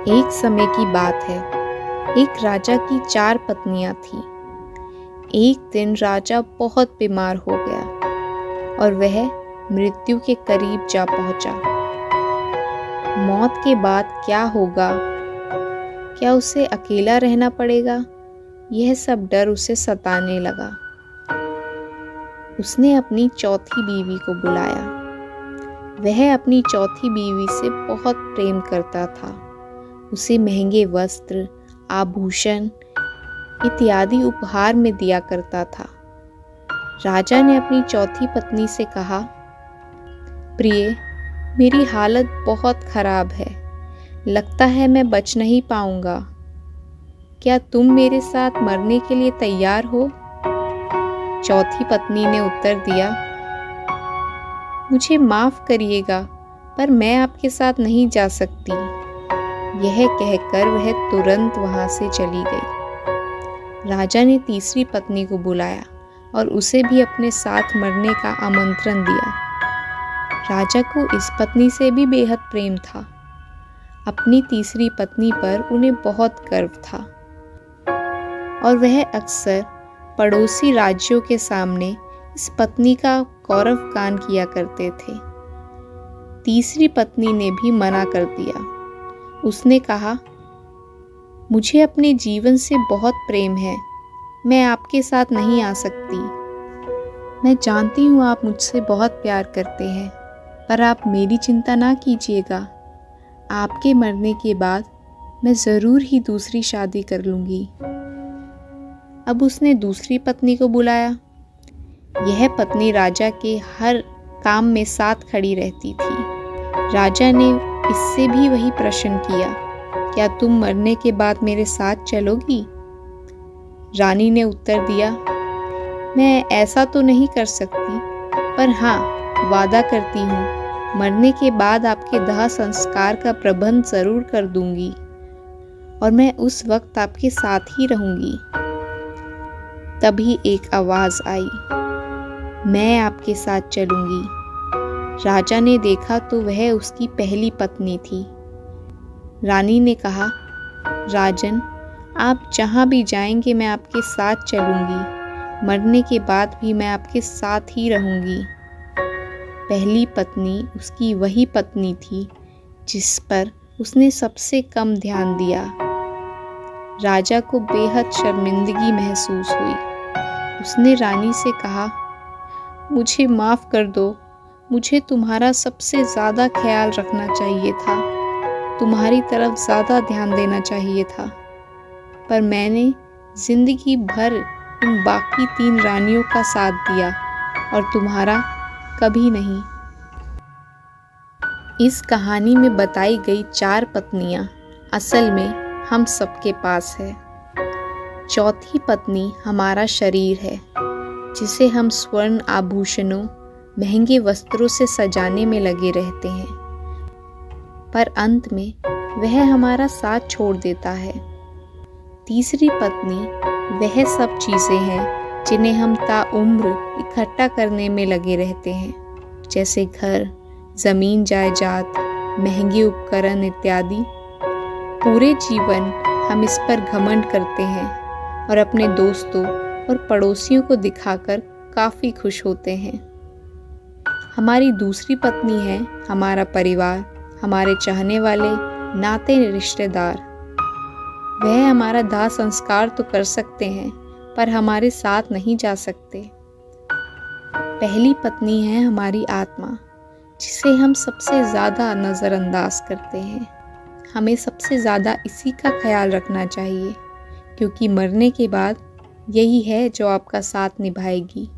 एक समय की बात है। एक राजा की 4 पत्नियां थीं। एक दिन राजा बहुत बीमार हो गया और वह मृत्यु के करीब जा पहुंचा। मौत के बाद क्या होगा? क्या उसे अकेला रहना पड़ेगा? यह सब डर उसे सताने लगा। उसने अपनी चौथी बीवी को बुलाया। वह अपनी चौथी बीवी से बहुत प्रेम करता था। उसे महंगे वस्त्र, आभूषण इत्यादि उपहार में दिया करता था। राजा ने अपनी चौथी पत्नी से कहा, प्रिय, मेरी हालत बहुत खराब है। लगता है मैं बच नहीं पाऊंगा। क्या तुम मेरे साथ मरने के लिए तैयार हो? चौथी पत्नी ने उत्तर दिया, मुझे माफ करिएगा, पर मैं आपके साथ नहीं जा सकती। यह कहकर वह तुरंत वहां से चली गई। राजा ने तीसरी पत्नी को बुलाया और उसे भी अपने साथ मरने का आमंत्रण दिया। राजा को इस पत्नी से भी बेहद प्रेम था। अपनी तीसरी पत्नी पर उन्हें बहुत गर्व था और वह अक्सर पड़ोसी राज्यों के सामने इस पत्नी का गौरवगान किया करते थे। तीसरी पत्नी ने भी मना कर दिया। उसने कहा, मुझे अपने जीवन से बहुत प्रेम है, मैं आपके साथ नहीं आ सकती। मैं जानती हूँ आप मुझसे बहुत प्यार करते हैं, पर आप मेरी चिंता ना कीजिएगा। आपके मरने के बाद मैं ज़रूर ही दूसरी शादी कर लूँगी। अब उसने दूसरी पत्नी को बुलाया। यह पत्नी राजा के हर काम में साथ खड़ी रहती थी। राजा ने इससे भी वही प्रश्न किया, क्या तुम मरने के बाद मेरे साथ चलोगी? रानी ने उत्तर दिया, मैं ऐसा तो नहीं कर सकती, पर हाँ, वादा करती हूँ मरने के बाद आपके दाह संस्कार का प्रबंध जरूर कर दूंगी और मैं उस वक्त आपके साथ ही रहूंगी। तभी एक आवाज आई, मैं आपके साथ चलूंगी। राजा ने देखा तो वह उसकी पहली पत्नी थी। रानी ने कहा, राजन, आप जहाँ भी जाएंगे मैं आपके साथ चलूंगी। मरने के बाद भी मैं आपके साथ ही रहूंगी। पहली पत्नी उसकी वही पत्नी थी जिस पर उसने सबसे कम ध्यान दिया। राजा को बेहद शर्मिंदगी महसूस हुई। उसने रानी से कहा, मुझे माफ़ कर दो, मुझे तुम्हारा सबसे ज़्यादा ख्याल रखना चाहिए था, तुम्हारी तरफ ज़्यादा ध्यान देना चाहिए था, पर मैंने ज़िंदगी भर इन बाकी 3 रानियों का साथ दिया और तुम्हारा कभी नहीं। इस कहानी में बताई गई 4 पत्नियां असल में हम सबके पास है। चौथी पत्नी हमारा शरीर है, जिसे हम स्वर्ण आभूषणों, महंगे वस्त्रों से सजाने में लगे रहते हैं, पर अंत में वह हमारा साथ छोड़ देता है। तीसरी पत्नी वह सब चीज़ें हैं जिन्हें हम ताउम्र इकट्ठा करने में लगे रहते हैं, जैसे घर, ज़मीन जायदाद, महंगे उपकरण इत्यादि। पूरे जीवन हम इस पर घमंड करते हैं और अपने दोस्तों और पड़ोसियों को दिखाकर काफ़ी खुश होते हैं। हमारी दूसरी पत्नी है हमारा परिवार, हमारे चाहने वाले नाते रिश्तेदार। वह हमारा दाह संस्कार तो कर सकते हैं, पर हमारे साथ नहीं जा सकते। पहली पत्नी है हमारी आत्मा, जिसे हम सबसे ज़्यादा नज़रअंदाज करते हैं। हमें सबसे ज़्यादा इसी का ख्याल रखना चाहिए, क्योंकि मरने के बाद यही है जो आपका साथ निभाएगी।